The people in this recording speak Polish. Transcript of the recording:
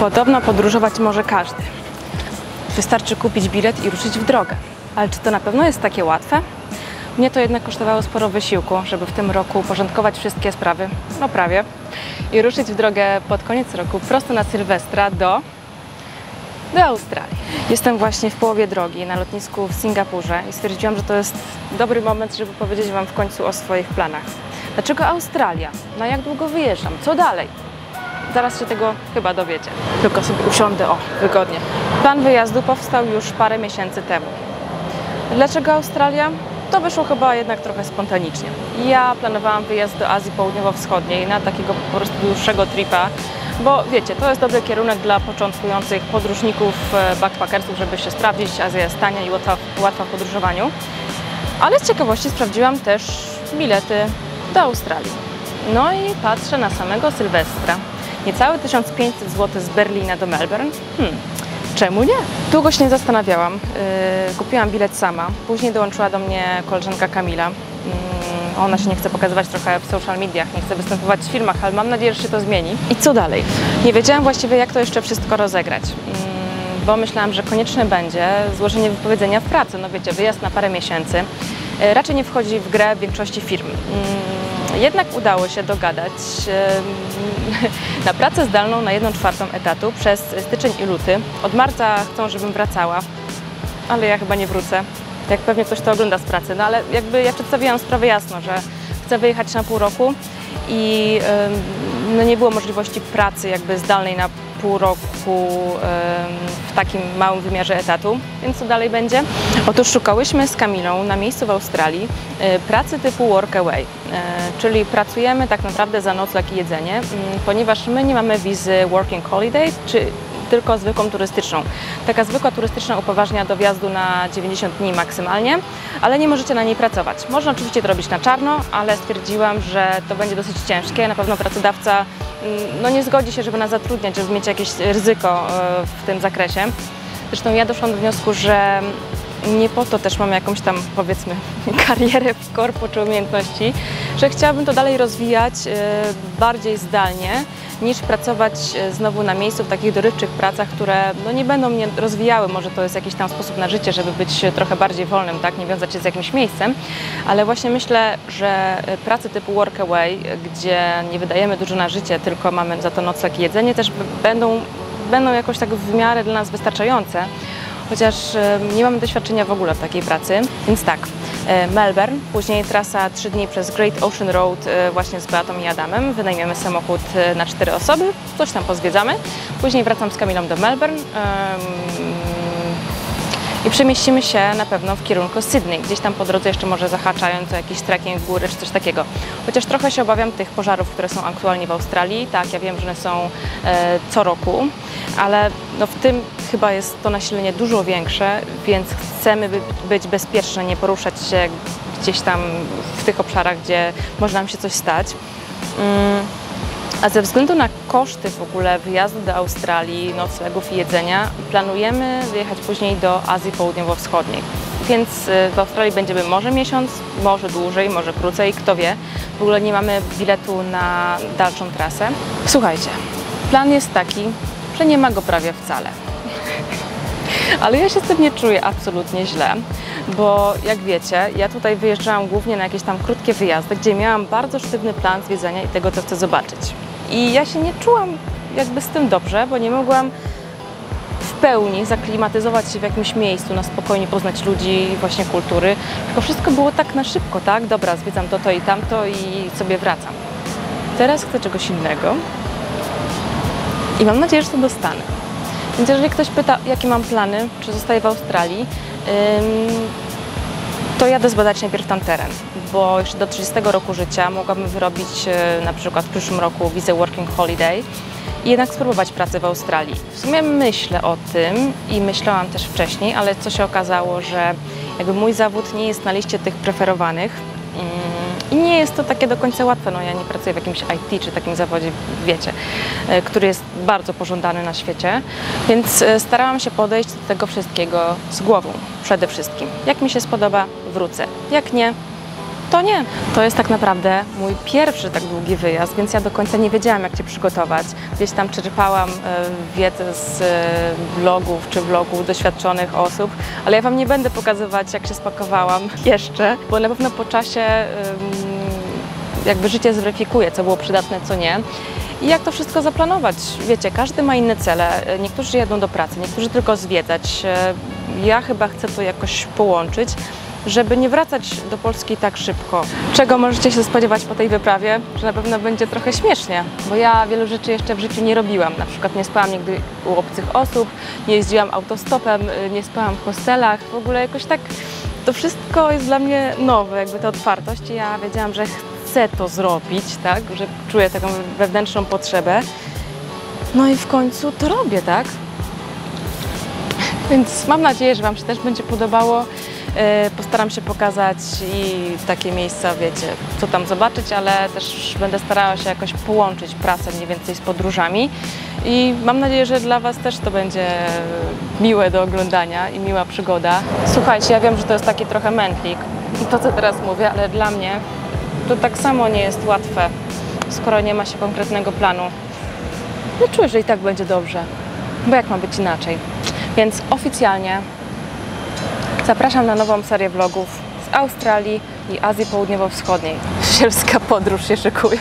Podobno podróżować może każdy. Wystarczy kupić bilet i ruszyć w drogę. Ale czy to na pewno jest takie łatwe? Mnie to jednak kosztowało sporo wysiłku, żeby w tym roku uporządkować wszystkie sprawy, no prawie, i ruszyć w drogę pod koniec roku prosto na Sylwestra do Australii. Jestem właśnie w połowie drogi na lotnisku w Singapurze i stwierdziłam, że to jest dobry moment, żeby powiedzieć Wam w końcu o swoich planach. Dlaczego Australia? Na jak długo wyjeżdżam? Co dalej? Zaraz się tego chyba dowiecie. Tylko sobie usiądę, wygodnie. Plan wyjazdu powstał już parę miesięcy temu. Dlaczego Australia? To wyszło chyba jednak trochę spontanicznie. Ja planowałam wyjazd do Azji Południowo-Wschodniej na takiego po prostu dłuższego tripa, bo wiecie, to jest dobry kierunek dla początkujących podróżników, backpackersów, żeby się sprawdzić. Azja jest tania i łatwa w podróżowaniu. Ale z ciekawości sprawdziłam też bilety do Australii. No i patrzę na samego Sylwestra. Niecałe 1500 zł z Berlina do Melbourne. Czemu nie? Długo się nie zastanawiałam. Kupiłam bilet sama. Później dołączyła do mnie koleżanka Kamila. Ona się nie chce pokazywać trochę w social mediach, nie chce występować w filmach, ale mam nadzieję, że się to zmieni. I co dalej? Nie wiedziałam właściwie, jak to jeszcze wszystko rozegrać. Bo myślałam, że konieczne będzie złożenie wypowiedzenia w pracy. No wiecie, wyjazd na parę miesięcy. Raczej nie wchodzi w grę w większości firm. Jednak udało się dogadać na pracę zdalną na 1/4 etatu przez styczeń i luty. Od marca chcą, żebym wracała, ale ja chyba nie wrócę. Jak pewnie ktoś to ogląda z pracy, no ale jakby ja przedstawiłam sprawę jasno, że chcę wyjechać na pół roku i no nie było możliwości pracy jakby zdalnej na pół roku w takim małym wymiarze etatu, więc co dalej będzie? Otóż szukałyśmy z Kamilą na miejscu w Australii pracy typu workaway, czyli pracujemy tak naprawdę za nocleg i jedzenie, ponieważ my nie mamy wizy working holiday, czy tylko zwykłą turystyczną. Taka zwykła turystyczna upoważnia do wjazdu na 90 dni maksymalnie, ale nie możecie na niej pracować. Można oczywiście to robić na czarno, ale stwierdziłam, że to będzie dosyć ciężkie. Na pewno pracodawca no, nie zgodzi się, żeby nas zatrudniać, żeby mieć jakieś ryzyko w tym zakresie. Zresztą ja doszłam do wniosku, że nie po to też mam jakąś tam, powiedzmy, karierę w korpo czy umiejętności, że chciałabym to dalej rozwijać bardziej zdalnie, niż pracować znowu na miejscu w takich dorywczych pracach, które no, nie będą mnie rozwijały. Może to jest jakiś tam sposób na życie, żeby być trochę bardziej wolnym, tak? Nie wiązać się z jakimś miejscem, ale właśnie myślę, że prace typu workaway, gdzie nie wydajemy dużo na życie, tylko mamy za to nocleg i jedzenie, też będą jakoś tak w miarę dla nas wystarczające. Chociaż nie mamy doświadczenia w ogóle w takiej pracy, więc tak, Melbourne, później trasa 3 dni przez Great Ocean Road właśnie z Beatą i Adamem, wynajmiemy samochód na 4 osoby, coś tam pozwiedzamy, później wracam z Kamilą do Melbourne i przemieścimy się na pewno w kierunku Sydney, gdzieś tam po drodze jeszcze może zahaczając o jakiś trekking w góry czy coś takiego. Chociaż trochę się obawiam tych pożarów, które są aktualnie w Australii, tak, ja wiem, że one są co roku, ale no w tym chyba jest to nasilenie dużo większe, więc chcemy być bezpieczne, nie poruszać się gdzieś tam w tych obszarach, gdzie może nam się coś stać. A ze względu na koszty w ogóle wyjazdu do Australii, noclegów i jedzenia, planujemy wyjechać później do Azji Południowo-Wschodniej. Więc w Australii będziemy może miesiąc, może dłużej, może krócej, kto wie. W ogóle nie mamy biletu na dalszą trasę. Słuchajcie, plan jest taki, że nie ma go prawie wcale. Ale ja się z tym nie czuję absolutnie źle, bo jak wiecie, ja tutaj wyjeżdżałam głównie na jakieś tam krótkie wyjazdy, gdzie miałam bardzo sztywny plan zwiedzania i tego, co chcę zobaczyć. I ja się nie czułam jakby z tym dobrze, bo nie mogłam w pełni zaklimatyzować się w jakimś miejscu, na spokojnie poznać ludzi, właśnie kultury. Tylko wszystko było tak na szybko, tak? Dobra, zwiedzam to i tamto i sobie wracam. Teraz chcę czegoś innego i mam nadzieję, że to dostanę. Więc jeżeli ktoś pyta, jakie mam plany, czy zostaję w Australii, to jadę zbadać najpierw tam teren, bo jeszcze do 30 roku życia mogłabym wyrobić na przykład w przyszłym roku wizę Working Holiday i jednak spróbować pracy w Australii. W sumie myślę o tym i myślałam też wcześniej, ale co się okazało, że jakby mój zawód nie jest na liście tych preferowanych i nie jest to takie do końca łatwe. No, ja nie pracuję w jakimś IT czy takim zawodzie, wiecie, który jest bardzo pożądany na świecie, więc starałam się podejść do tego wszystkiego z głową przede wszystkim. Jak mi się spodoba, wrócę. Jak nie, to nie. To jest tak naprawdę mój pierwszy tak długi wyjazd, więc ja do końca nie wiedziałam, jak się przygotować. Gdzieś tam czerpałam wiedzę z blogów czy vlogów doświadczonych osób, ale ja Wam nie będę pokazywać, jak się spakowałam jeszcze, bo na pewno po czasie jakby życie zweryfikuje, co było przydatne, co nie. I jak to wszystko zaplanować? Wiecie, każdy ma inne cele. Niektórzy jadą do pracy, niektórzy tylko zwiedzać. Ja chyba chcę to jakoś połączyć, żeby nie wracać do Polski tak szybko. Czego możecie się spodziewać po tej wyprawie? Że na pewno będzie trochę śmiesznie, bo ja wielu rzeczy jeszcze w życiu nie robiłam. Na przykład nie spałam nigdy u obcych osób, nie jeździłam autostopem, nie spałam w hostelach. W ogóle jakoś tak to wszystko jest dla mnie nowe, jakby ta otwartość. Ja wiedziałam, że chcę to zrobić, tak? Że czuję taką wewnętrzną potrzebę. No i w końcu to robię, tak? Więc mam nadzieję, że Wam się też będzie podobało. Postaram się pokazać i takie miejsca, wiecie, co tam zobaczyć, ale też będę starała się jakoś połączyć pracę mniej więcej z podróżami i mam nadzieję, że dla Was też to będzie miłe do oglądania i miła przygoda. Słuchajcie, ja wiem, że to jest taki trochę mętlik i to, co teraz mówię, ale dla mnie to tak samo nie jest łatwe, skoro nie ma się konkretnego planu. No czuję, że i tak będzie dobrze, bo jak ma być inaczej? Więc oficjalnie zapraszam na nową serię vlogów z Australii i Azji Południowo-Wschodniej. Sielska podróż się szykuje.